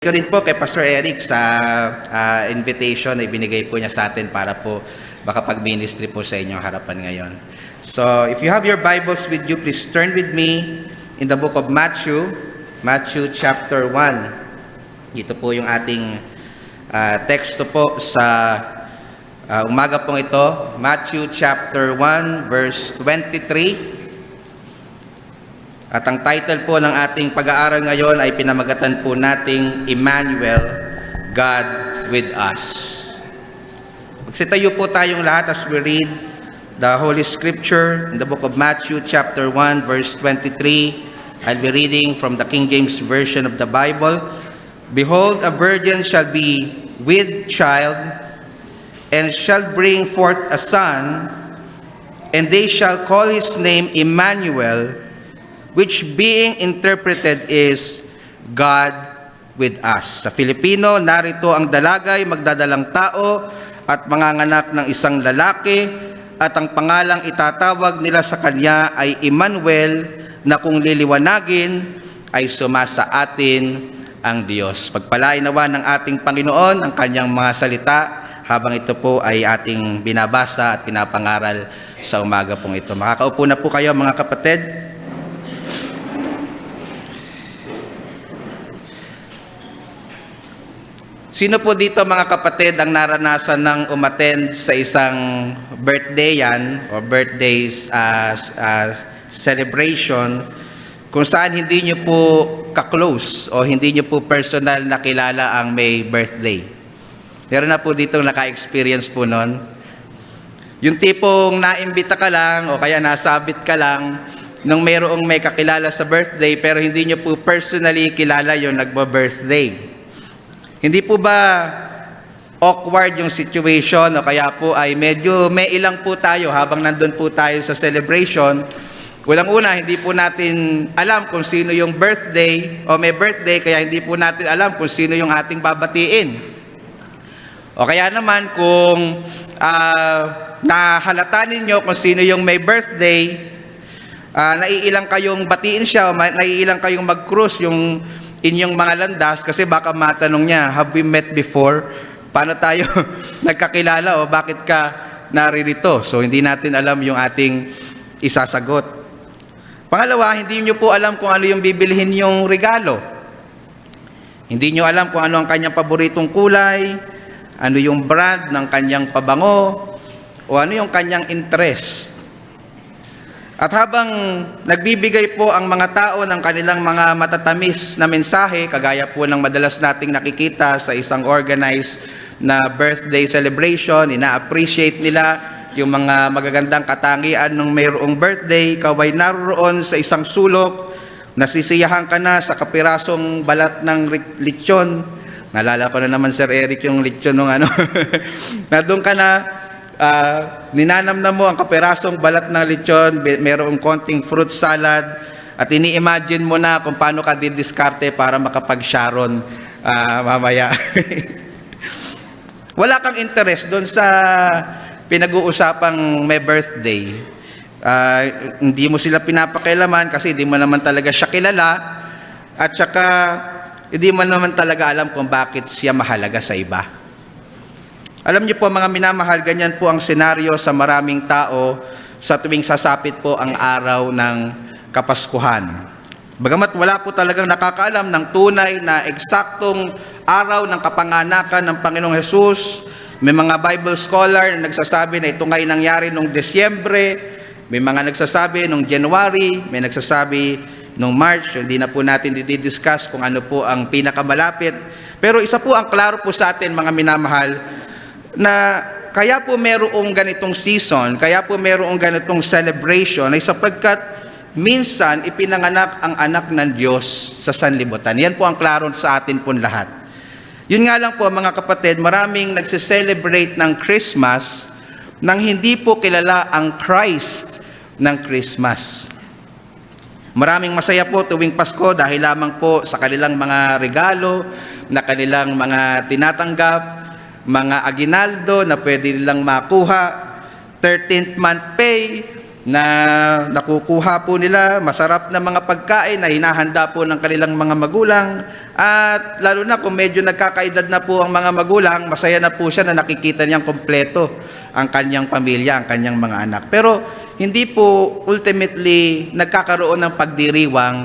Ko rin po kay Pastor Eric sa invitation na ibinigay po niya sa atin para po makapag-ministry po sa inyong harapan ngayon. So, if you have your Bibles with you, please turn with me in the book of Matthew chapter 1. Dito po yung ating teksto po sa umaga pong ito. Matthew chapter 1 verse 23. At ang title po ng ating pag-aaral ngayon ay pinamagatan po nating Emmanuel, God with us. Magsitayo po tayong lahat as we read the Holy Scripture in the book of Matthew chapter 1 verse 23. I'll be reading from the King James Version of the Bible. Behold, a virgin shall be with child, and shall bring forth a son, and they shall call his name Emmanuel, which being interpreted is God with us. Sa Filipino, narito ang dalagay, magdadalang tao at manganganak ng isang lalaki, at ang pangalang itatawag nila sa kanya ay Emmanuel, na kung liliwanagin ay sumasa atin ang Diyos. Pagpalain nawa ng ating Panginoon ang kanyang mga salita habang ito po ay ating binabasa at pinapangaral sa umaga pong ito. Makakaupo na po kayo mga kapatid. Sino po dito mga kapatid ang naranasan ng umattend sa isang birthday yan o birthdays celebration kung saan hindi nyo po ka-close o hindi nyo po personal na kilala ang may birthday? Meron na po dito naka-experience po nun? Yung tipong naimbita ka lang o kaya nasabit ka lang nung mayroong may kakilala sa birthday pero hindi nyo po personally kilala yung nagba-birthday. Hindi po ba awkward yung situation o kaya po ay medyo may ilang po tayo habang nandun po tayo sa celebration? Unang-una, hindi po natin alam kung sino yung birthday o may birthday kaya hindi po natin alam kung sino yung ating babatiin. O kaya naman kung nahalata ninyo kung sino yung may birthday, naiilang kayong batiin siya o naiilang kayong mag-cruise yung inyong mga landas kasi baka matanong niya, have we met before? Paano tayo nagkakilala o bakit ka naririto? So hindi natin alam yung ating isasagot. Pangalawa, hindi nyo po alam kung ano yung bibilhin yung regalo. Hindi nyo alam kung ano ang kanyang paboritong kulay, ano yung brand ng kanyang pabango, o ano yung kanyang interest. At habang nagbibigay po ang mga tao ng kanilang mga matatamis na mensahe, kagaya po ng madalas nating nakikita sa isang organized na birthday celebration, ina-appreciate nila yung mga magagandang katangian ng mayroong birthday, ikaw ay naroon sa isang sulok, nasisiyahan ka na sa kapirasong balat ng lechon. Naalala ko na naman, Sir Eric, yung lechon nung ano. Na doon ka na, ninanamnam mo ang kapirasong balat ng lechon, mayroong konting fruit salad, at ini-imagine mo na kung paano ka didiskarte para makapag-sharon mamaya. Wala kang interest doon sa pinag-uusapang may birthday. Hindi mo sila pinapakialaman kasi hindi mo naman talaga siya kilala, at saka hindi mo naman talaga alam kung bakit siya mahalaga sa iba. Alam niyo po mga minamahal, ganyan po ang senaryo sa maraming tao sa tuwing sasapit po ang araw ng Kapaskuhan. Bagamat wala po talagang nakakaalam ng tunay na eksaktong araw ng kapanganakan ng Panginoong Hesus, may mga Bible scholar na nagsasabi na ito ngay nangyari noong Desyembre, may mga nagsasabi noong January, may nagsasabi noong March, hindi na po natin didiscuss kung ano po ang pinakamalapit. Pero isa po ang klaro po sa atin mga minamahal, na kaya po merong ganitong season, kaya po merong ganitong celebration ay sapagkat minsan ipinanganak ang anak ng Diyos sa sanlibutan. Yan po ang klaro sa atin po lahat. Yun nga lang po mga kapatid, maraming nagse-celebrate ng Christmas nang hindi po kilala ang Christ ng Christmas. Maraming masaya po tuwing Pasko dahil lamang po sa kanilang mga regalo na kanilang mga tinatanggap, mga aginaldo na pwede nilang makuha, 13th month pay, na nakukuha po nila, masarap na mga pagkain na hinahanda po ng kanilang mga magulang, at lalo na kung medyo nagkakaedad na po ang mga magulang, masaya na po siya na nakikita niyang kompleto ang kanyang pamilya, ang kanyang mga anak. Pero hindi po ultimately nagkakaroon ng pagdiriwang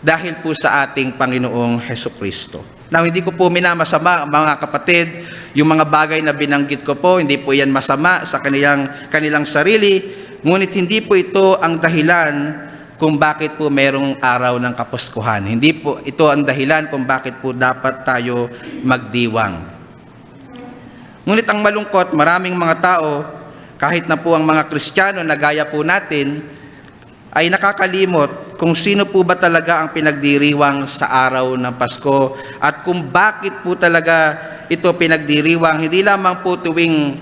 dahil po sa ating Panginoong Hesukristo. Now, hindi ko po minamasama, mga kapatid, yung mga bagay na binanggit ko po, hindi po yan masama sa kanilang sarili, ngunit hindi po ito ang dahilan kung bakit po merong araw ng Kapaskuhan. Hindi po ito ang dahilan kung bakit po dapat tayo magdiwang. Ngunit ang malungkot, maraming mga tao, kahit na po ang mga Kristiyano na gaya po natin, ay nakakalimot kung sino po ba talaga ang pinagdiriwang sa araw ng Pasko at kung bakit po talaga ito pinagdiriwang, hindi lamang po tuwing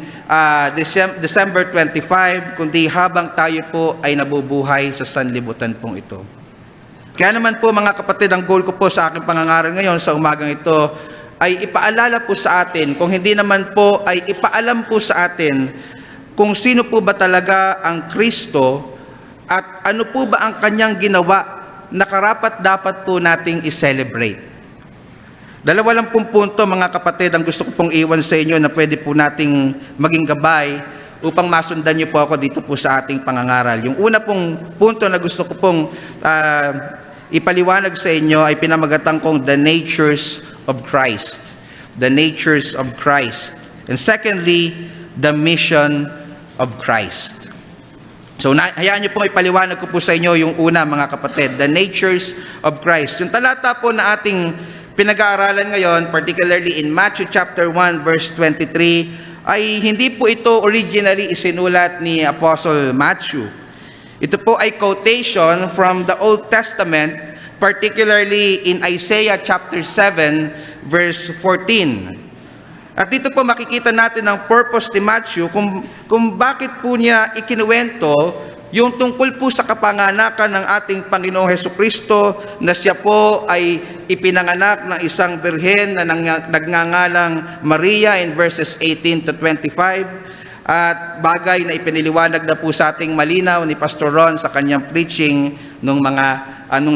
December 25, kundi habang tayo po ay nabubuhay sa sanlibutan pong ito. Kaya naman po mga kapatid, ang goal ko po sa aking pangangaral ngayon sa umagang ito ay ipaalala po sa atin, kung hindi naman po ay ipaalam po sa atin kung sino po ba talaga ang Kristo at ano po ba ang kanyang ginawa na karapat-dapat po nating i-celebrate. Dalawa lang pong punto mga kapatid ang gusto ko pong iwan sa inyo na pwede po nating maging gabay upang masundan niyo po ako dito po sa ating pangangaral. Yung una pong punto na gusto ko pong ipaliwanag sa inyo ay pinamagatan kong the natures of Christ. The natures of Christ. And secondly, the mission of Christ. So hayaan niyo pong ipaliwanag ko po sa inyo yung una mga kapatid, the natures of Christ. Yung talata po na ating pinag-aaralan ngayon, particularly in Matthew chapter 1 verse 23, ay hindi po ito originally isinulat ni Apostle Matthew. Ito po ay quotation from the Old Testament, particularly in Isaiah chapter 7 verse 14. At dito po makikita natin ang purpose ni Matthew kung bakit po niya ikinuwento yung tungkol po sa kapanganakan ng ating Panginoong Hesukristo na siya po ay ipinanganak ng isang birhen na nagngangalang Maria in verses 18 to 25, at bagay na ipiniliwanag na po sa ating malinaw ni Pastor Ron sa kanyang preaching nung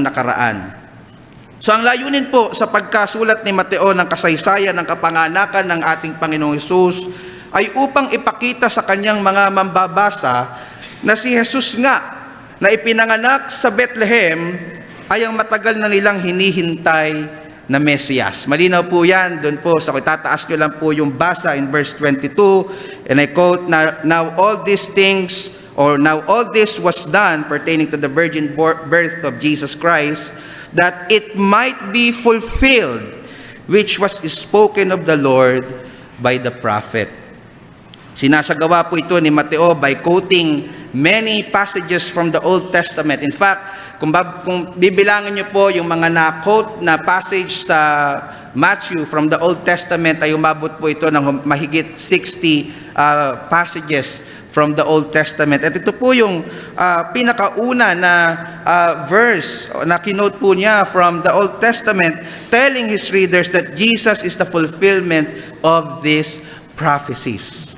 nakaraan. So ang layunin po sa pagkasulat ni Mateo ng kasaysayan ng kapanganakan ng ating Panginoong Hesus ay upang ipakita sa kanyang mga mambabasa na si Jesus nga na ipinanganak sa Bethlehem ay ang matagal na nilang hinihintay na Mesiyas. Malinaw po yan, doon po, sa itataas nyo lang po yung basa in verse 22, and I quote, Now all these things, or now all this was done pertaining to the virgin birth of Jesus Christ, that it might be fulfilled, which was spoken of the Lord by the prophet. Sinasagawa po ito ni Mateo by quoting many passages from the Old Testament. In fact, kung bibilangin niyo po yung mga na-quote na passage sa Matthew from the Old Testament, ay umabot po ito ng mahigit 60 passages from the Old Testament. At ito po yung pinakauna na verse na kinote po niya from the Old Testament, telling his readers that Jesus is the fulfillment of these prophecies.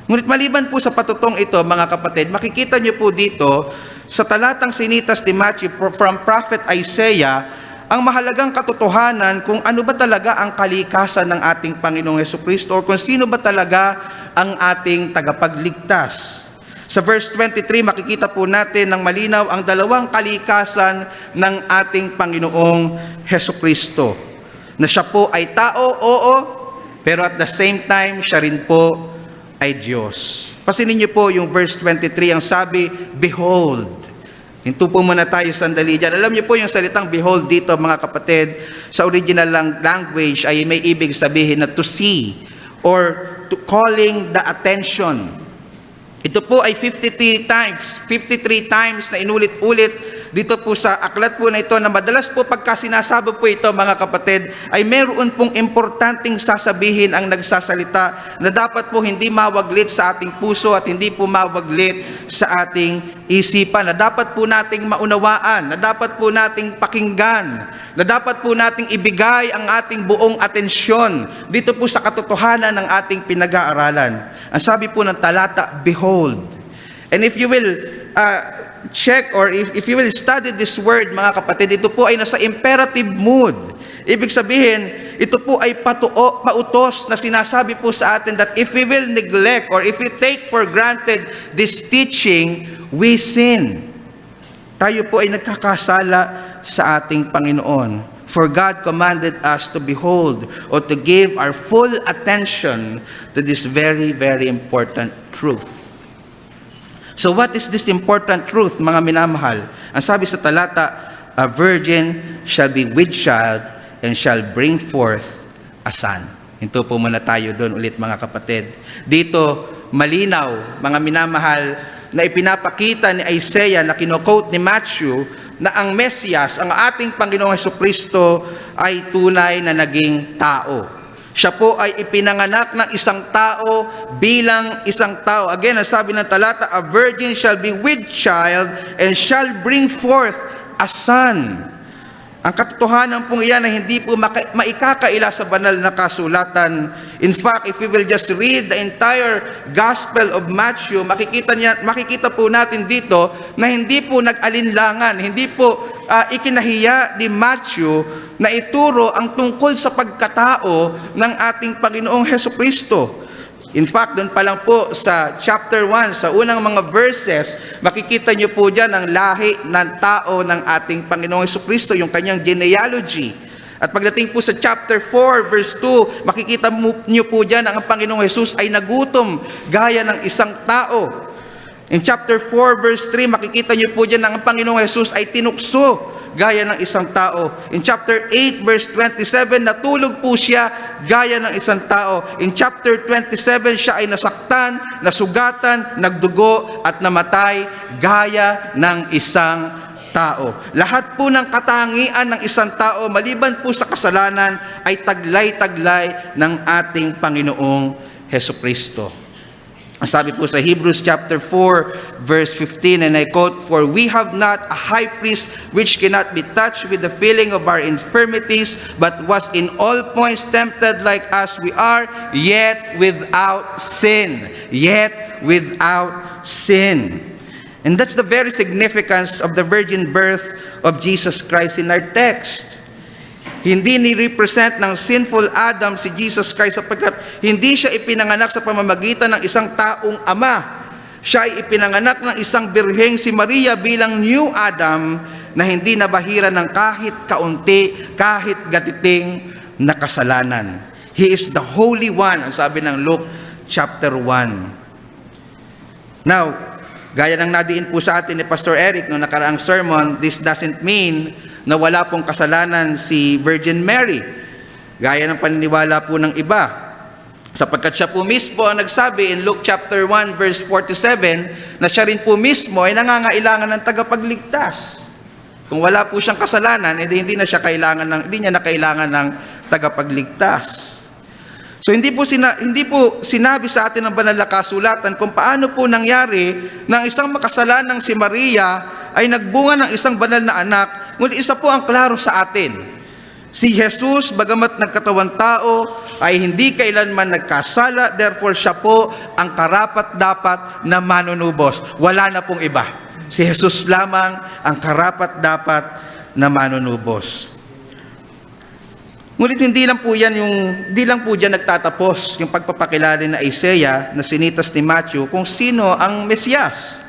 Ngunit maliban po sa patutong ito, mga kapatid, makikita niyo po dito sa talatang sinitas ni Matthew from Prophet Isaiah ang mahalagang katotohanan kung ano ba talaga ang kalikasan ng ating Panginoong Hesukristo, o kung sino ba talaga ang ating tagapagligtas. Sa verse 23, makikita po natin ng malinaw ang dalawang kalikasan ng ating Panginoong Hesukristo. Na siya po ay tao, oo, pero at the same time, siya rin po ay Diyos. Pasinin niyo po yung verse 23, ang sabi, behold. Hinto po muna tayo sandali dyan. Alam niyo po yung salitang behold dito, mga kapatid, sa original language ay may ibig sabihin na to see or to calling the attention. Ito po ay 53 times na inulit-ulit dito po sa aklat po na ito, na madalas po pagka sinasabo po ito, mga kapatid, ay meron pong importanteng sasabihin ang nagsasalita na dapat po hindi mawaglit sa ating puso at hindi po mawaglit sa ating isipan, na dapat po nating maunawaan, na dapat po nating pakinggan, na dapat po nating ibigay ang ating buong atensyon dito po sa katotohanan ng ating pinag-aaralan. Ang sabi po ng talata, behold. And if you will check or if you will study this word, mga kapatid, ito po ay nasa imperative mood. Ibig sabihin, ito po ay pautos na sinasabi po sa atin that if we will neglect or if we take for granted this teaching, we sin. Tayo po ay nagkakasala sa ating Panginoon. For God commanded us to behold or to give our full attention to this very, very important truth. So what is this important truth, mga minamahal? Ang sabi sa talata, a virgin shall be with child and shall bring forth a son. Hinto po muna tayo doon ulit, mga kapatid. Dito, malinaw, mga minamahal, na ipinapakita ni Isaiah na kino-quote ni Matthew na ang Mesiyas, ang ating Panginoong Hesukristo ay tunay na naging tao. Siya po ay ipinanganak ng isang tao bilang isang tao. Again, ang sabi ng talata, a virgin shall be with child and shall bring forth a son. Ang katotohanan pong iyan ay hindi po maikakaila sa banal na kasulatan. In fact, if we will just read the entire Gospel of Matthew, makikita po natin dito na hindi po nag-alinlangan, hindi po ikinahiya ni Matthew na ituro ang tungkol sa pagkatao ng ating Panginoong Hesukristo. In fact, doon pa lang po sa chapter 1, sa unang mga verses, makikita niyo po dyan ang lahi ng tao ng ating Panginoong Hesukristo, yung kanyang genealogy. At pagdating po sa chapter 4, verse 2, makikita niyo po dyan ang Panginoong Jesus ay nagutom gaya ng isang tao. In chapter 4, verse 3, makikita niyo po dyan ang Panginoong Jesus ay tinukso gaya ng isang tao. In chapter 8, verse 27, natulog po siya gaya ng isang tao. In chapter 27, siya ay nasaktan, nasugatan, nagdugo, at namatay gaya ng isang tao. Lahat po ng katangian ng isang tao, maliban po sa kasalanan, ay taglay-taglay ng ating Panginoong Hesukristo. Ang sabi po sa Hebrews chapter 4, verse 15, and I quote, "For we have not a high priest which cannot be touched with the feeling of our infirmities, but was in all points tempted like us we are, yet without sin." Yet without sin. And that's the very significance of the virgin birth of Jesus Christ in our text. Hindi ni-represent ng sinful Adam si Jesus Christ sapagkat hindi siya ipinanganak sa pamamagitan ng isang taong ama. Siya ay ipinanganak ng isang birheng si Maria bilang new Adam na hindi nabahira ng kahit kaunti, kahit gatiting na kasalanan. He is the Holy One, ang sabi ng Luke chapter 1. Now, gaya ng nadiin po sa atin ni Pastor Eric noong nakaraang sermon, this doesn't mean na wala pong kasalanan si Virgin Mary. Gaya ng paniniwala po ng iba. Sapagkat siya po mismo ang nagsabi in Luke chapter 1 verse 47 na siya rin po mismo ay nangangailangan ng tagapagligtas. Kung wala po siyang kasalanan, hindi niya na kailangan ng tagapagligtas. So hindi po sinabi sa atin ng banal na kasulatan kung paano po nangyari na isang makasalanang si Maria ay nagbunga ng isang banal na anak. Ngunit isa po ang klaro sa atin. Si Jesus, bagamat nagkatawang tao, ay hindi kailanman nagkasala, therefore siya po ang karapat-dapat na manunubos. Wala na pong iba. Si Jesus lamang ang karapat-dapat na manunubos. Ngunit hindi lang po diyan nagtatapos yung pagpapakilala ni Isaiah na sinitas ni Matthew kung sino ang Mesiyas.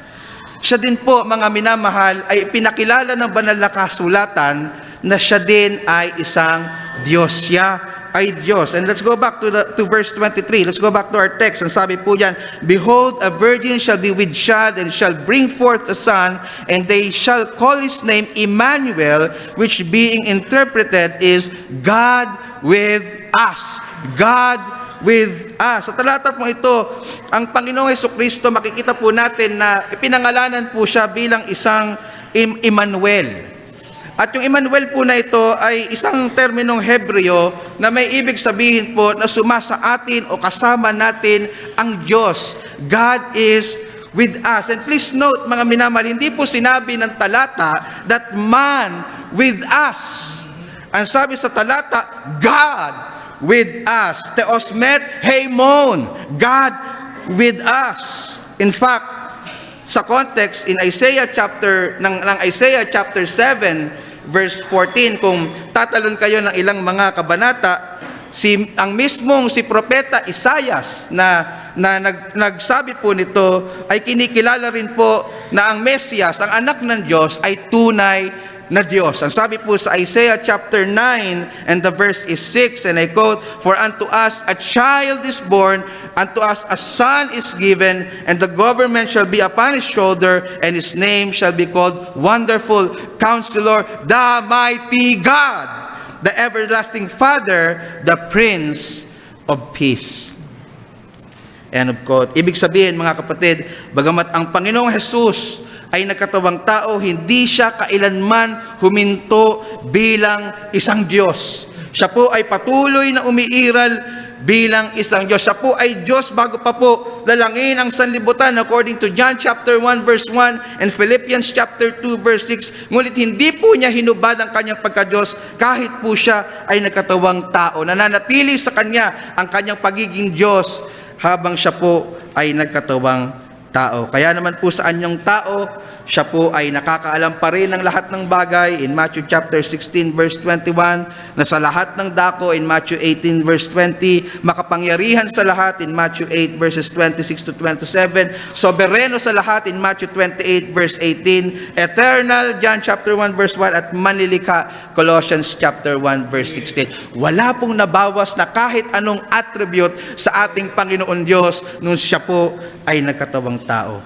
Siya din po, mga minamahal, ay pinakilala ng banal na kasulatan na siya din ay isang Diyos. Siya ay Diyos. And let's go back to verse 23. Let's go back to our text. Ang sabi po diyan, "Behold, a virgin shall be with child and shall bring forth a son, and they shall call his name Emmanuel, which being interpreted is God with us." God with us. Sa talata po ito, ang Panginoong Hesukristo, makikita po natin na ipinangalanan po siya bilang isang Emmanuel. At yung Emmanuel po na ito ay isang terminong Hebreo na may ibig sabihin po na sumasa atin o kasama natin ang Diyos. God is with us. And please note, mga minamahal, hindi po sinabi ng talata that man with us. Ang sabi sa talata, God with us. Theos met, Heimon, God with us. In fact, sa context in Isaiah chapter 7 verse 14, kung tatalon kayo ng ilang mga kabanata, ang mismong si Propeta Isaias na nagsabi po nito ay kinikilala rin po na ang Mesiyas, ang anak ng Diyos, ay tunay na Diyos. Ang sabi po sa Isaiah chapter 9 and the verse is 6, and I quote, "For unto us a child is born, unto us a son is given, and the government shall be upon his shoulder, and his name shall be called Wonderful Counselor, the Mighty God, the Everlasting Father, the Prince of Peace." End of quote. Ibig sabihin, mga kapatid, bagamat ang Panginoong Jesus ay nagkatawang tao, hindi siya kailanman huminto bilang isang Diyos. Siya po ay patuloy na umiiral bilang isang Diyos. Siya po ay Diyos bago pa po lalangin ang sanlibutan, according to John chapter 1 verse 1 and Philippians chapter 2 verse 6. Ngunit hindi po niya hinubad ang kanyang pagka-Diyos kahit po siya ay nagkatawang tao. Nananatili sa kanya ang kanyang pagiging Diyos habang siya po ay nagkatawang tao. Kaya naman po sa anyong tao, siya po ay nakakaalam pa rin ng lahat ng bagay in Matthew chapter 16 verse 21, na sa lahat ng dako in Matthew 18 verse 20, makapangyarihan sa lahat in Matthew 8 verses 26 to 27, sobereno sa lahat in Matthew 28 verse 18, eternal John chapter 1 verse 1, at manlilikha Colossians chapter 1 verse 16. Wala pong nabawas na kahit anong attribute sa ating Panginoon Diyos nung siya po ay nagkatawang tao.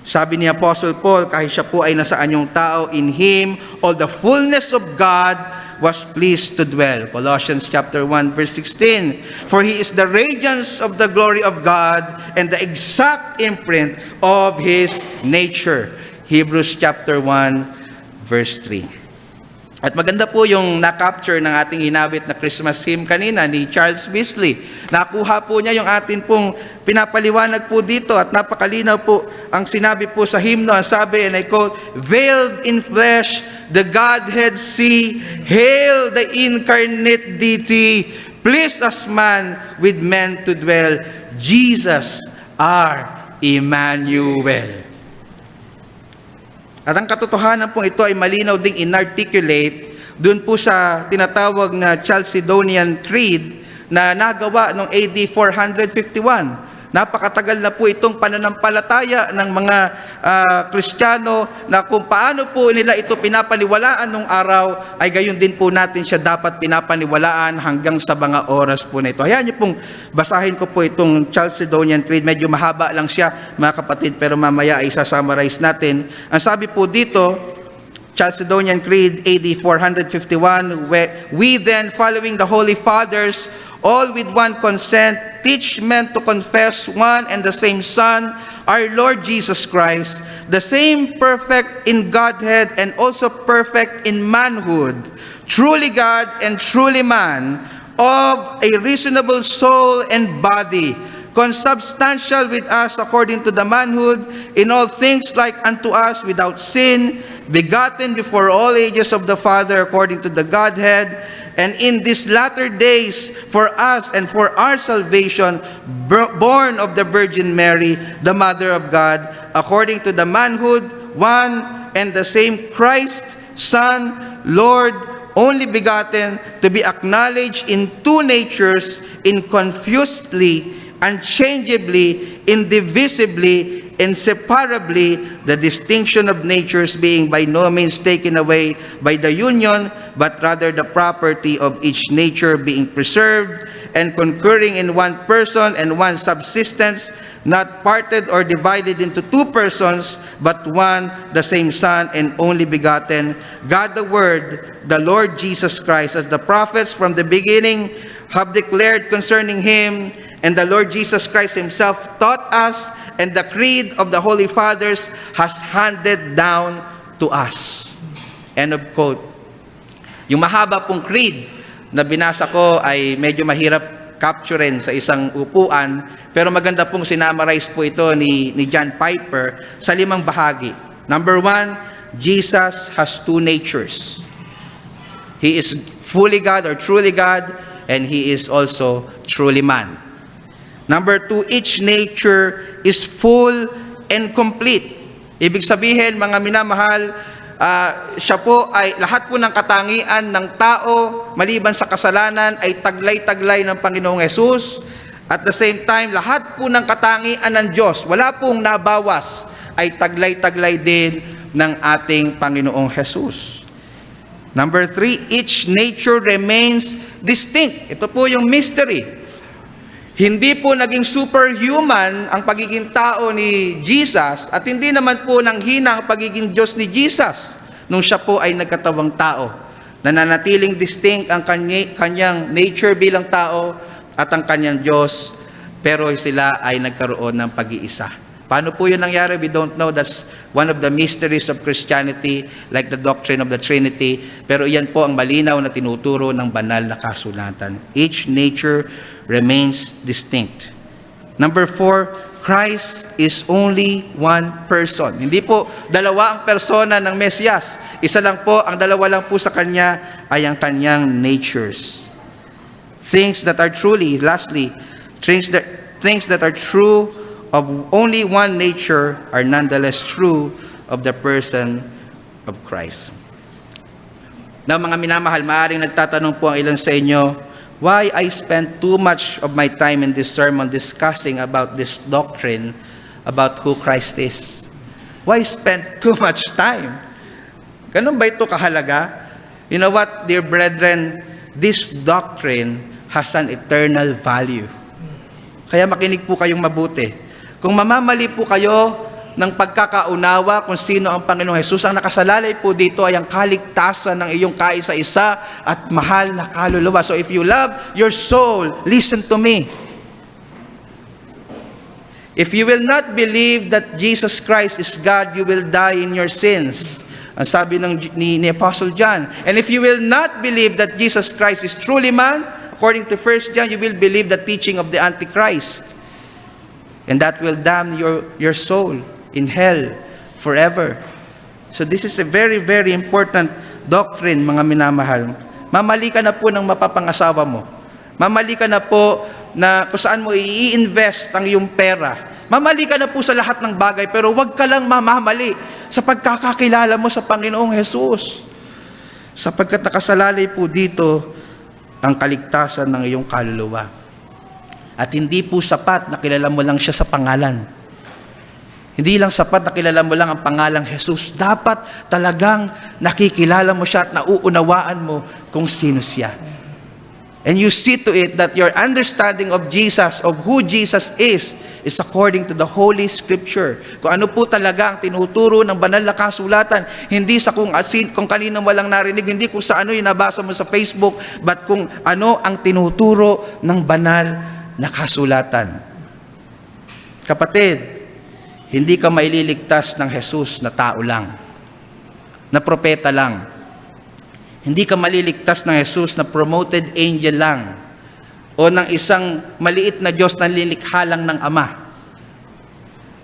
Sabi ni Apostle Paul, kahit siya po ay nasaan yung tao, in Him all the fullness of God was pleased to dwell. Colossians chapter 1 verse 16. For He is the radiance of the glory of God and the exact imprint of His nature. Hebrews chapter 1 verse 3. At maganda po yung na-capture ng ating hinabit na Christmas hymn kanina ni Charles Wesley. Nakuha po niya yung atin pong pinapaliwanag po dito, at napakalinaw po ang sinabi po sa hymno. Ang sabi, and I quote, "Veiled in flesh, the Godhead see, hail the incarnate deity, pleased as man with men to dwell, Jesus our Emmanuel." At ang katotohanan po ito ay malinaw ding inarticulate dun po sa tinatawag na Chalcedonian Creed na nagawa noong AD 451. Napakatagal na po itong pananampalataya ng mga Kristiyano na kung paano po nila ito pinapaniwalaan nung araw, ay gayon din po natin siya dapat pinapaniwalaan hanggang sa mga oras po na ito. Hayaan niyo pong basahin ko po itong Chalcedonian Creed. Medyo mahaba lang siya, mga kapatid, pero mamaya ay isa-summarize natin. Ang sabi po dito, Chalcedonian Creed, AD 451, "We then, following the Holy Fathers, all with one consent, teach men to confess one and the same Son, our Lord Jesus Christ, the same perfect in Godhead and also perfect in manhood, truly God and truly man, of a reasonable soul and body, consubstantial with us according to the manhood, in all things like unto us without sin, begotten before all ages of the Father according to the Godhead, and in these latter days for us and for our salvation, born of the Virgin Mary, the Mother of God, according to the manhood, one and the same Christ, Son, Lord, only begotten, to be acknowledged in two natures, inconfusedly, unchangeably, indivisibly, inseparably, the distinction of natures being by no means taken away by the union, but rather the property of each nature being preserved and concurring in one person and one subsistence, not parted or divided into two persons, but one, the same Son and only begotten, God the Word, the Lord Jesus Christ, as the prophets from the beginning have declared concerning Him, and the Lord Jesus Christ Himself taught us, and the creed of the Holy Fathers has handed down to us. End of quote. Yung mahaba pong creed na binasa ko ay medyo mahirap capturein sa isang upuan, pero maganda pong sinamarize po ito ni John Piper sa 5 bahagi. Number 1, Jesus has two natures. He is fully God or truly God, and He is also truly man. Number 2, each nature is full and complete. Ibig sabihin, mga minamahal, siya po ay lahat po ng katangian ng tao maliban sa kasalanan ay taglay-taglay ng Panginoong Hesus. At the same time, lahat po ng katangian ng Diyos, wala pong nabawas, ay taglay-taglay din ng ating Panginoong Hesus. Number 3, each nature remains distinct. Ito po yung mystery. Hindi po naging superhuman ang pagiging tao ni Jesus at hindi naman po nanghina ang pagiging Diyos ni Jesus nung siya po ay nagkatawang tao. Nananatiling distinct ang kanyang nature bilang tao at ang kanyang Diyos, pero sila ay nagkaroon ng pag-iisa. Paano po yun nangyari? We don't know. That's one of the mysteries of Christianity, like the doctrine of the Trinity. Pero iyan po ang malinaw na tinuturo ng banal na kasulatan. Each nature remains distinct. Number 4, Christ is only one person. Hindi po dalawa ang persona ng Mesiyas. Isa lang po, ang dalawa lang po sa Kanya ay ang Kanyang natures. Things that are truly, lastly, things that are true of only one nature are nonetheless true of the person of Christ. Now, mga minamahal, maaaring nagtatanong po ang ilan sa inyo, why I spend too much of my time in this sermon discussing about this doctrine about who Christ is? Why spend too much time? Ganun ba ito kahalaga? You know what, dear brethren, this doctrine has an eternal value. Kaya makinig po kayong mabuti. Kung mamamali po kayo ng pagkakaunawa kung sino ang Panginoong Hesus, ang nakasalalay po dito ay ang kaligtasan ng iyong kaisa-isa at mahal na kaluluwa. So if you love your soul, listen to me. If you will not believe that Jesus Christ is God, you will die in your sins. Ang sabi ni Apostle John. And if you will not believe that Jesus Christ is truly man, according to 1 John, you will believe the teaching of the Antichrist. And that will damn your soul in hell forever. So this is a very, very important doctrine, mga minamahal. Mamali ka na po ng mapapangasawa mo. Mamali ka na po na kung saan mo i-invest ang iyong pera. Mamali ka na po sa lahat ng bagay, pero huwag ka lang mamamali sa pagkakakilala mo sa Panginoong Hesus. Sapagkat nakasalalay po dito ang kaligtasan ng iyong kaluluwa. At hindi po sapat na kilala mo lang siya sa pangalan. Hindi lang sapat na kilala mo lang ang pangalang Jesus. Dapat talagang nakikilala mo siya at nauunawaan mo kung sino siya. And you see to it that your understanding of Jesus, of who Jesus is according to the Holy Scripture. Kung ano po talaga ang tinuturo ng banal na kasulatan, hindi sa kung kanino walang narinig, hindi kung sa ano yung nabasa mo sa Facebook, but kung ano ang tinuturo ng banal na kasulatan. Kapatid, hindi ka maililigtas ng Jesus na tao lang, na propeta lang. Hindi ka maliligtas ng Jesus na promoted angel lang o ng isang maliit na Diyos na lilikha lang ng Ama.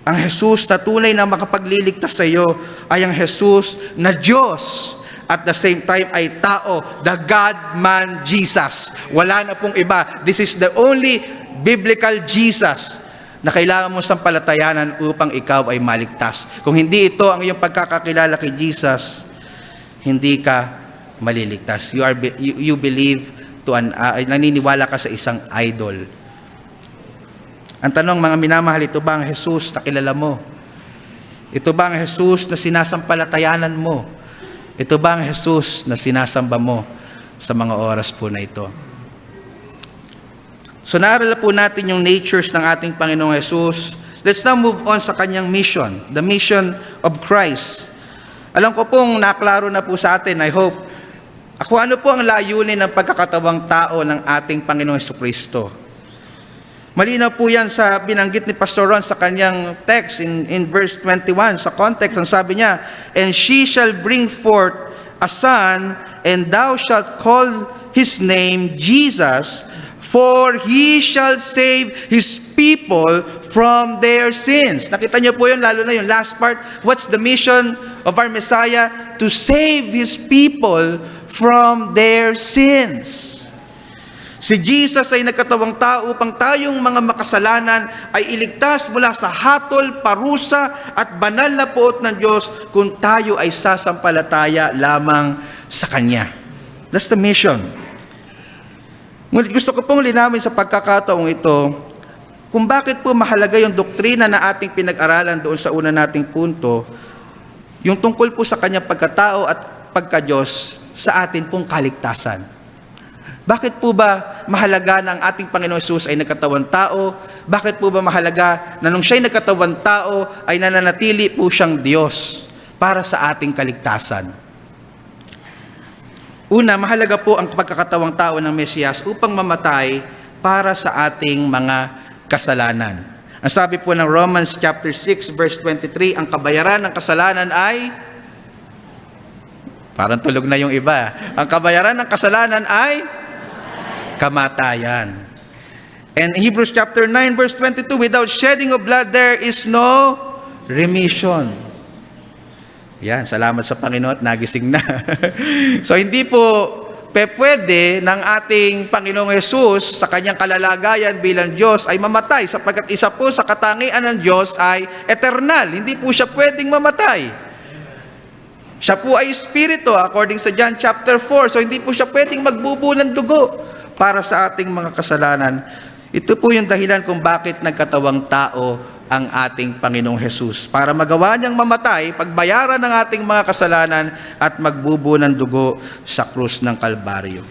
Ang Jesus na tunay na makapagliligtas sa iyo ay ang Jesus na Diyos at the same time ay tao, the God-man Jesus. Wala na pong iba. This is the only biblical Jesus na kailangan mo sampalatayanan upang ikaw ay maligtas. Kung hindi ito ang iyong pagkakakilala kay Jesus, hindi ka maliligtas. You believe to naniniwala ka sa isang idol. Ang tanong, mga minamahal, ito ba ang Jesus na kilala mo? Ito ba ang Jesus na sinasampalatayanan mo? Ito ba ang Jesus na sinasamba mo sa mga oras po na ito? So naaral po natin yung natures ng ating Panginoong Jesus. Let's now move on sa kanyang mission, the mission of Christ. Alam ko pong naklaro na po sa atin, I hope. Kung ano po ang layunin ng pagkakatawang tao ng ating Panginoong Jesucristo. Malinaw po yan sa binanggit ni Pastor Ron sa kanyang text in verse 21. Sa context, ang sabi niya, and she shall bring forth a son, and thou shalt call his name Jesus, for he shall save his people from their sins. Nakita niyo po yun, lalo na yung last part. What's the mission of our Messiah? To save his people from their sins. Si Jesus ay nagkatawang tao upang tayong mga makasalanan ay iligtas mula sa hatol, parusa at banal na puot ng Diyos kung tayo ay sasampalataya lamang sa Kanya. That's the mission. Ngunit gusto ko pong linawin sa pagkakataong ito kung bakit po mahalaga yung doktrina na ating pinag-aralan doon sa una nating punto, yung tungkol po sa Kanyang pagkatao at pagka-Diyos sa atin pong kaligtasan. Bakit po ba mahalaga na ang ating Panginoon Jesus ay nagkatawang tao? Bakit po ba mahalaga na nung siya'y nagkatawang tao ay nananatili po siyang Diyos para sa ating kaligtasan? Una, mahalaga po ang pagkakatawang tao ng Mesiyas upang mamatay para sa ating mga kasalanan. Ang sabi po ng Romans chapter 6 verse 23, ang kabayaran ng kasalanan ay, parang tulog na yung iba, ang kabayaran ng kasalanan ay kamatayan. And Hebrews chapter 9 verse 22, without shedding of blood there is no remission. Yan, salamat sa Panginoon at nagising na. So hindi po pwede ng ating Panginoong Jesus sa kanyang kalalagayan bilang Diyos ay mamatay sapagkat isa po sa katangian ng Diyos ay eternal. Hindi po siya pwedeng mamatay. Siya po ay espiritu according sa John chapter 4. So hindi po siya pwedeng magbubuo ng dugo para sa ating mga kasalanan. Ito po yung dahilan kung bakit nagkatawang tao ang ating Panginoong Jesus. Para magawa niyang mamatay, pagbayaran ng ating mga kasalanan at magbubuo ng dugo sa krus ng Kalbaryo.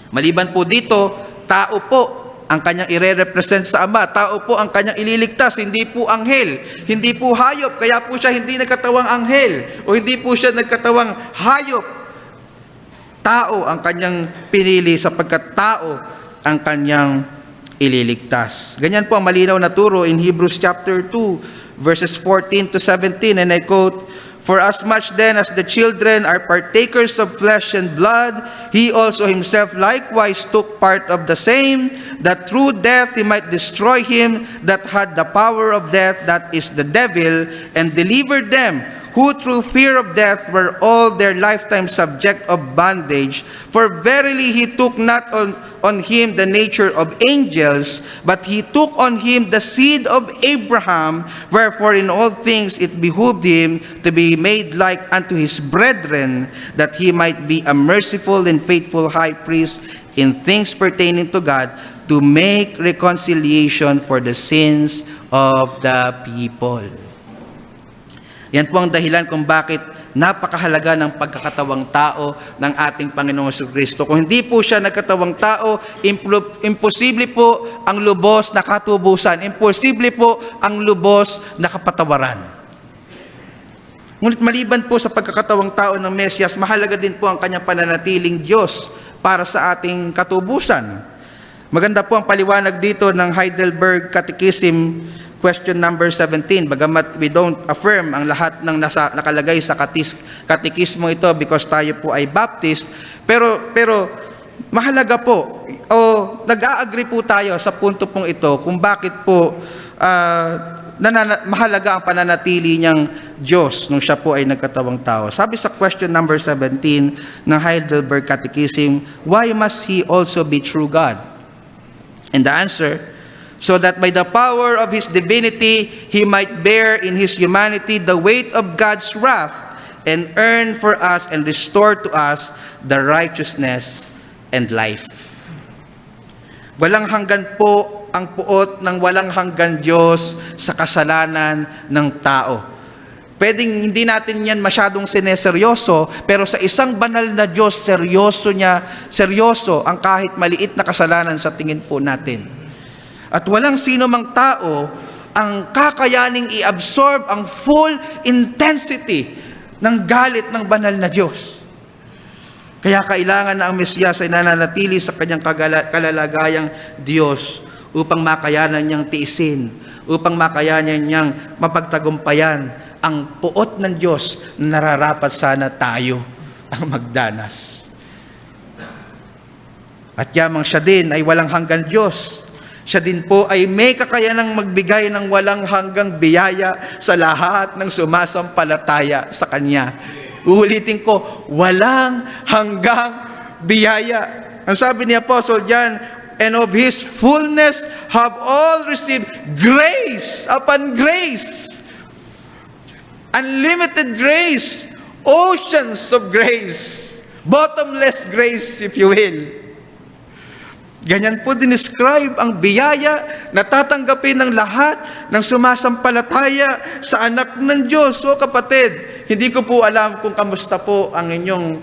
Maliban po dito, tao po ang kanyang ire-represent sa Ama. Tao po ang kanyang ililigtas, hindi po anghel. Hindi po hayop, kaya po siya hindi nagkatawang anghel o hindi po siya nagkatawang hayop. Tao ang kanyang pinili sapagkat tao ang kanyang ililigtas. Ganyan po ang malinaw na turo in Hebrews chapter 2 verses 14 to 17, and I quote, "For as much then as the children are partakers of flesh and blood, he also himself likewise took part of the same, that through death he might destroy him that had the power of death, that is the devil, and deliver them who through fear of death were all their lifetime subject of bondage. For verily he took not on him the nature of angels, but he took on him the seed of Abraham. Wherefore in all things it behooved him to be made like unto his brethren, that he might be a merciful and faithful high priest in things pertaining to God, to make reconciliation for the sins of the people." Yan po ang dahilan kung bakit napakahalaga ng pagkakatawang tao ng ating Panginoong Jesucristo. Kung hindi po siya nagkatawang tao, imposible po ang lubos na katubusan. Imposible po ang lubos na kapatawaran. Ngunit maliban po sa pagkakatawang tao ng Mesiyas, mahalaga din po ang kanyang pananatiling Diyos para sa ating katubusan. Maganda po ang paliwanag dito ng Heidelberg Catechism, question number 17. Bagamat we don't affirm ang lahat ng nakalagay sa katekismo ito because tayo po ay Baptist, pero mahalaga po o nag-a-agree po tayo sa punto pong ito kung bakit po mahalaga ang pananatili niyang Diyos nung siya po ay nagkatawang tao. Sabi sa question number 17 ng Heidelberg Catechism, why must He also be true God? And the answer, so that by the power of His divinity, He might bear in His humanity the weight of God's wrath and earn for us and restore to us the righteousness and life. Walang hanggan po ang puot ng walang hanggan Diyos sa kasalanan ng tao. Pwedeng hindi natin yan masyadong sineseryoso, pero sa isang banal na Diyos, seryoso ang kahit maliit na kasalanan sa tingin po natin. At walang sino mang tao ang kakayaning i-absorb ang full intensity ng galit ng banal na Diyos. Kaya kailangan na ang Mesiyas ay nananatili sa kanyang kalalagayang Diyos upang makayanan niyang tiisin, upang makayanan niyang mapagtagumpayan ang puot ng Diyos na nararapat sana tayo ang magdanas. At yamang siya din ay walang hanggang Diyos. Siya din po ay may kakayanang magbigay ng walang hanggang biyaya sa lahat ng sumasampalataya sa Kanya. Uulitin ko, walang hanggang biyaya. Ang sabi ni Apostle John, and of His fullness have all received grace upon grace. Unlimited grace. Oceans of grace. Bottomless grace, if you will. Ganyan po dinescribe ang biyaya na tatanggapin ng lahat ng sumasampalataya sa anak ng Diyos. So kapatid, hindi ko po alam kung kamusta po ang inyong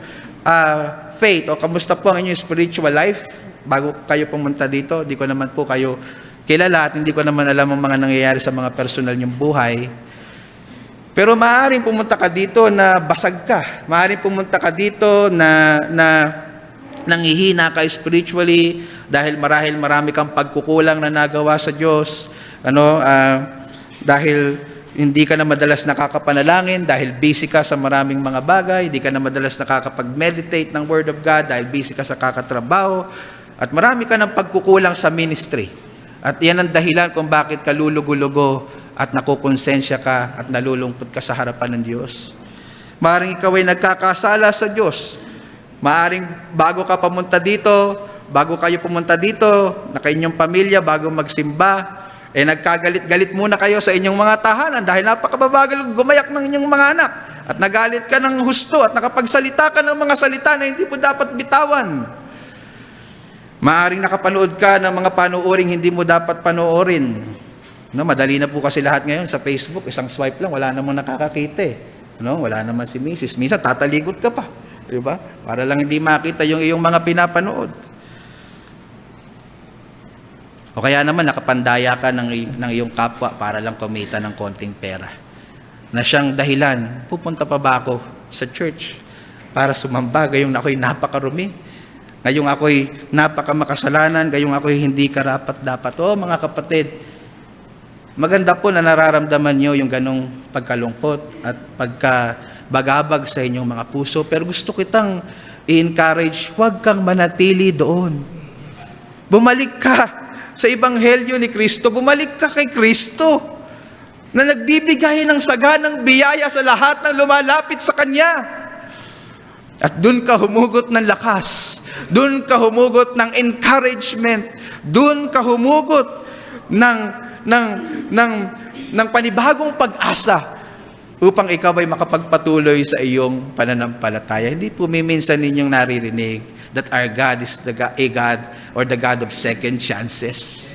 faith o kamusta po ang inyong spiritual life bago kayo pumunta dito. Hindi ko naman po kayo kilala at hindi ko naman alam ang mga nangyayari sa mga personal niyong buhay. Pero maaaring pumunta ka dito na basag ka. Maaaring pumunta ka dito na nangihina ka spiritually dahil marahil marami kang pagkukulang na nagawa sa Diyos. Dahil hindi ka na madalas nakakapanalangin dahil busy ka sa maraming mga bagay. Hindi ka na madalas nakakapag-meditate ng Word of God dahil busy ka sa kakatrabaho. At marami ka ng pagkukulang sa ministry. At yan ang dahilan kung bakit ka lulugo-lugo at nakukonsensya ka at nalulungkot ka sa harapan ng Diyos. Maaring ikaw ay nagkakasala sa Diyos. Maaring bago ka pumunta dito, bago kayo pumunta dito, na kainyong pamilya, bago magsimba, nagkagalit-galit muna kayo sa inyong mga tahanan dahil napakababagal gumayak ng inyong mga anak. At nagalit ka ng husto at nakapagsalita ka ng mga salita na hindi po dapat bitawan. Maaring nakapanood ka ng mga panuoring hindi mo dapat panoorin. Madali na po kasi lahat ngayon sa Facebook, isang swipe lang, wala namang nakakakita. Wala naman si Mrs. Minsan tatalikod ka pa, di ba? Para lang hindi makita yung iyong mga pinapanood. O kaya naman nakapandaya ka ng iyong kapwa para lang kumita ng konting pera. Na siyang dahilan, pupunta pa ba ako sa church para sumamba? Gayong ako'y napakarumi. Ngayong ako'y napakamakasalanan. Gayong ako'y hindi karapat-dapat. O mga kapatid, maganda po na nararamdaman nyo yung ganong pagkalungkot at pagkabagabag sa inyong mga puso. Pero gusto kitang i-encourage, huwag kang manatili doon. Bumalik ka sa Ebanghelyo ni Kristo. Bumalik ka kay Kristo na nagbibigay ng saganang biyaya sa lahat ng lumalapit sa Kanya. At doon ka humugot ng lakas. Doon ka humugot ng encouragement. Doon ka humugot ng panibagong pag-asa upang ikaw ay makapagpatuloy sa iyong pananampalataya. Hindi po minsan ninyong naririnig that our God is a God or the God of second chances.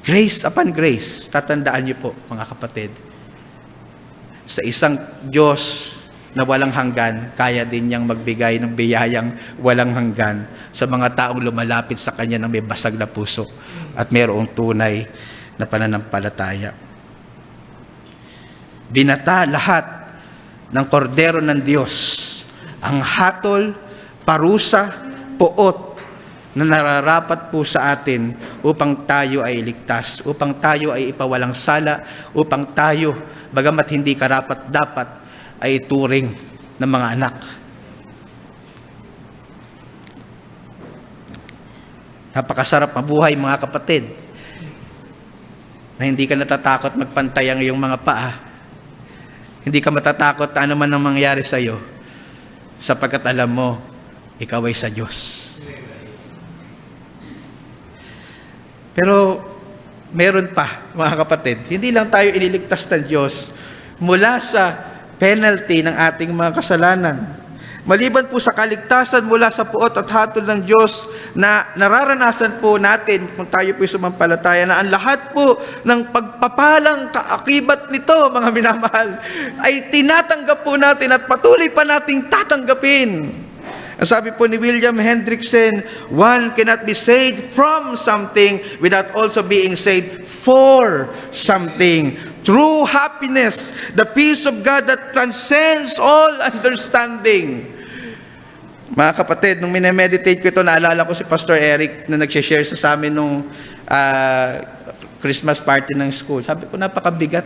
Grace upon grace. Tatandaan niyo po, mga kapatid, sa isang Diyos na walang hanggan, kaya din niyang magbigay ng biyayang walang hanggan sa mga taong lumalapit sa Kanya ng may basag na puso at mayroong tunay na pananampalataya. Binata lahat ng kordero ng Diyos ang hatol, parusa, puot na nararapat po sa atin upang tayo ay ligtas, upang tayo ay ipawalang sala, upang tayo, bagamat hindi karapat-dapat, ay ituring ng mga anak. Napakasarap mabuhay, mga kapatid, na hindi ka natatakot magpantay ang iyong mga paa. Hindi ka matatakot na ano man ang mangyari sa iyo, sapagkat alam mo, ikaw ay sa Diyos. Pero meron pa, mga kapatid, hindi lang tayo ililigtas ng Diyos mula sa penalty ng ating mga kasalanan. Maliban po sa kaligtasan mula sa puot at hatol ng Diyos na nararanasan po natin kung tayo po sumampalataya, na ang lahat po ng pagpapalang kaakibat nito, mga minamahal, ay tinatanggap po natin at patuloy pa nating tatanggapin. Ang sabi po ni William Hendrickson, one cannot be saved from something without also being saved for something. True happiness, the peace of God that transcends all understanding. Mga kapatid, nung minemeditate ko ito, naalala ko si Pastor Eric na nag-share sa amin nung Christmas party ng school. Sabi ko, napakabigat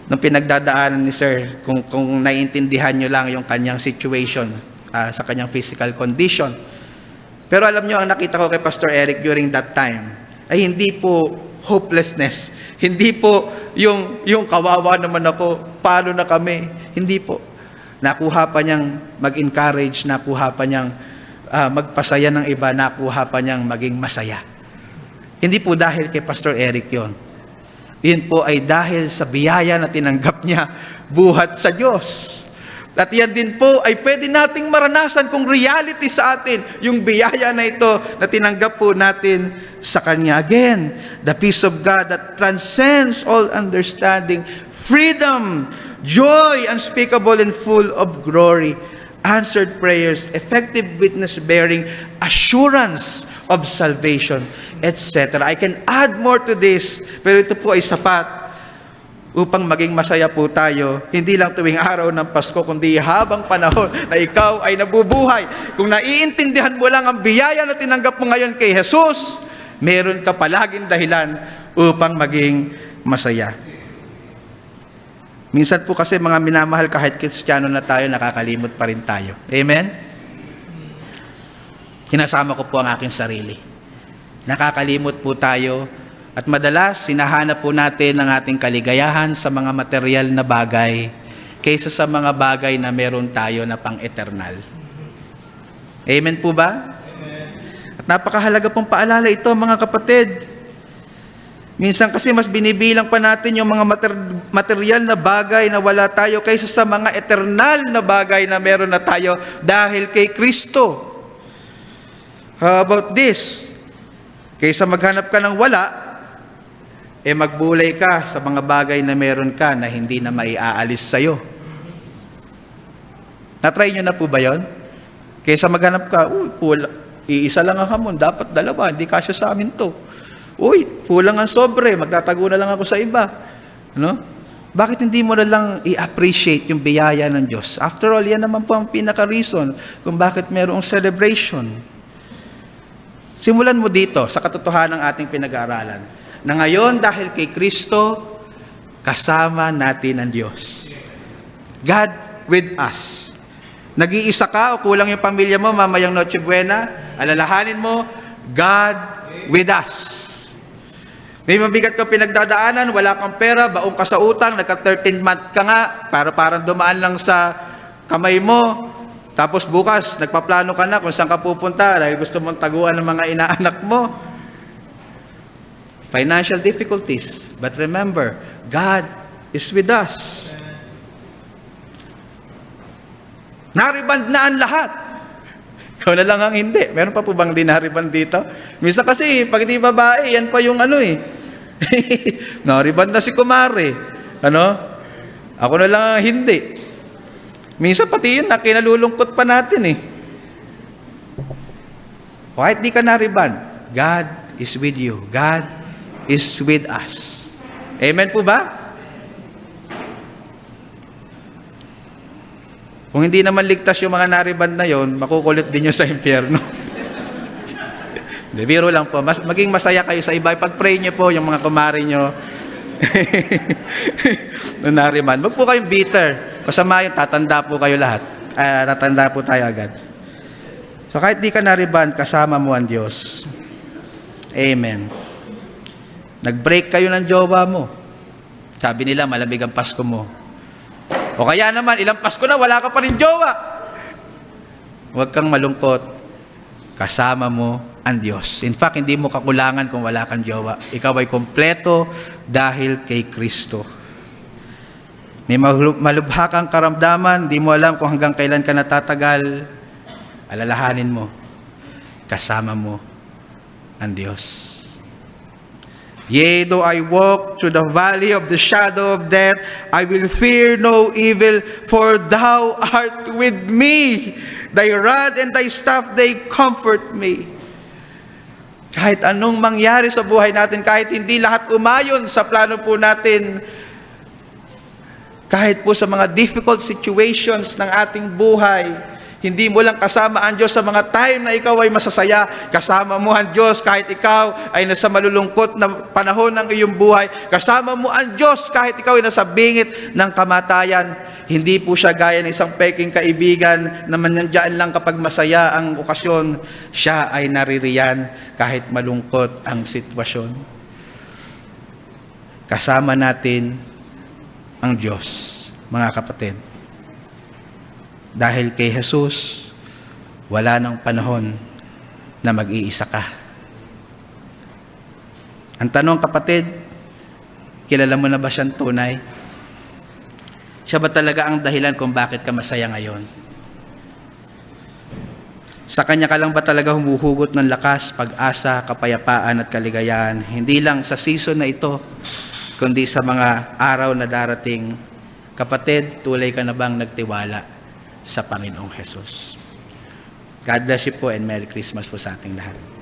ng pinagdadaanan ni Sir kung naiintindihan nyo lang yung kanyang situation sa kanyang physical condition. Pero alam nyo, ang nakita ko kay Pastor Eric during that time ay hindi po hopelessness. Hindi po yung kawawa naman ako, paano na kami. Hindi po. Nakuha pa niyang mag-encourage, nakuha pa niyang magpasaya ng iba, nakuha pa niyang maging masaya. Hindi po dahil kay Pastor Eric yon. Yun po ay dahil sa biyaya na tinanggap niya buhat sa Diyos. At yan din po ay pwede nating maranasan kung reality sa atin, yung biyaya na ito na tinanggap po natin sa Kanya. Again, the peace of God that transcends all understanding, freedom, joy unspeakable and full of glory, answered prayers, effective witness bearing, assurance of salvation, etc. I can add more to this, pero ito po ay sapat upang maging masaya po tayo, hindi lang tuwing araw ng Pasko, kundi habang panahon na ikaw ay nabubuhay. Kung naiintindihan mo lang ang biyaya na tinanggap mo ngayon kay Jesus, meron ka palaging dahilan upang maging masaya. Minsan po kasi mga minamahal, kahit Kristiyano na tayo, nakakalimot pa rin tayo. Amen? Sinasama ko po ang aking sarili. Nakakalimot po tayo. At madalas, sinahanap po natin ang ating kaligayahan sa mga material na bagay kaysa sa mga bagay na meron tayo na pang-eternal. Amen po ba? At napakahalaga pong paalala ito, mga kapatid. Minsan kasi mas binibilang pa natin yung mga material na bagay na wala tayo kaysa sa mga eternal na bagay na meron na tayo dahil kay Kristo. How about this? Kaysa maghanap ka ng wala, magbulay ka sa mga bagay na meron ka na hindi na maiaalis sa'yo. Na-try nyo na po ba yun? Kaysa maghanap ka, iisa lang ang hamon, dapat dalawa, hindi kasya sa amin to. Kulang ang sobre, magtatago na lang ako sa iba. No? Bakit hindi mo na lang i-appreciate yung biyaya ng Diyos? After all, yan naman po ang pinaka-reason kung bakit mayroong celebration. Simulan mo dito sa katotohanan ng ating pinag-aaralan. Na ngayon, dahil kay Kristo, kasama natin ang Diyos. God with us. Nag-iisa ka o kulang yung pamilya mo, mamayang Noche Buena, alalahanin mo, God with us. May mabigat ka pinagdadaanan, wala kang pera, baong ka sa utang, nagka-13 month ka nga, parang dumaan lang sa kamay mo, tapos bukas, nagpaplano ka na kung saan ka pupunta dahil gusto mong taguan ng mga inaanak mo. Financial difficulties. But remember, God is with us. Nariband na ang lahat. Ikaw na lang ang hindi. Meron pa po bang di nariband dito? Minsan kasi, pag di babae, yan pa yung nariband na si kumare. Ako na lang ang hindi. Minsan pati yun, kinalulungkot pa natin Kahit di ka nariband, God is with you. God is with us. Amen po ba? Kung hindi naman ligtas yung mga nariband na yon, makukulit din nyo sa impyerno. Biro lang po. Maging masaya kayo sa iba. Pag-pray nyo po yung mga kumari nyo na nariband. Huwag po kayong bitter. Masama yun, tatanda po kayo lahat. Tatanda po tayo agad. So kahit di ka nariband, kasama mo ang Diyos. Amen. Nag-break kayo ng jowa mo. Sabi nila, malamig ang Pasko mo. O kaya naman, ilang Pasko na, wala ka pa rin jowa. Huwag kang malungkot. Kasama mo ang Diyos. In fact, hindi mo kakulangan kung wala kang jowa. Ikaw ay kompleto dahil kay Kristo. May malubha kang karamdaman, di mo alam kung hanggang kailan ka natatagal. Alalahanin mo. Kasama mo ang Diyos. Yea, though I walk through the valley of the shadow of death, I will fear no evil, for thou art with me. Thy rod and thy staff, they comfort me. Kahit anong mangyari sa buhay natin, kahit hindi lahat umayon sa plano po natin, kahit po sa mga difficult situations ng ating buhay, hindi mo lang kasama ang Diyos sa mga time na ikaw ay masasaya. Kasama mo ang Diyos kahit ikaw ay nasa malulungkot na panahon ng iyong buhay. Kasama mo ang Diyos kahit ikaw ay nasa bingit ng kamatayan. Hindi po siya gaya ng isang peking kaibigan na nandiyan lang kapag masaya ang okasyon. Siya ay naririyan kahit malungkot ang sitwasyon. Kasama natin ang Diyos, mga kapatid. Dahil kay Jesus, wala nang panahon na mag-iisa ka. Ang tanong, kapatid, kilala mo na ba siyang tunay? Siya ba talaga ang dahilan kung bakit ka masaya ngayon? Sa Kanya ka lang ba talaga humuhugot ng lakas, pag-asa, kapayapaan at kaligayahan? Hindi lang sa season na ito, kundi sa mga araw na darating. Kapatid, tulay ka na bang nagtiwala sa Panginoong Hesus? God bless you po and Merry Christmas po sa ating lahat.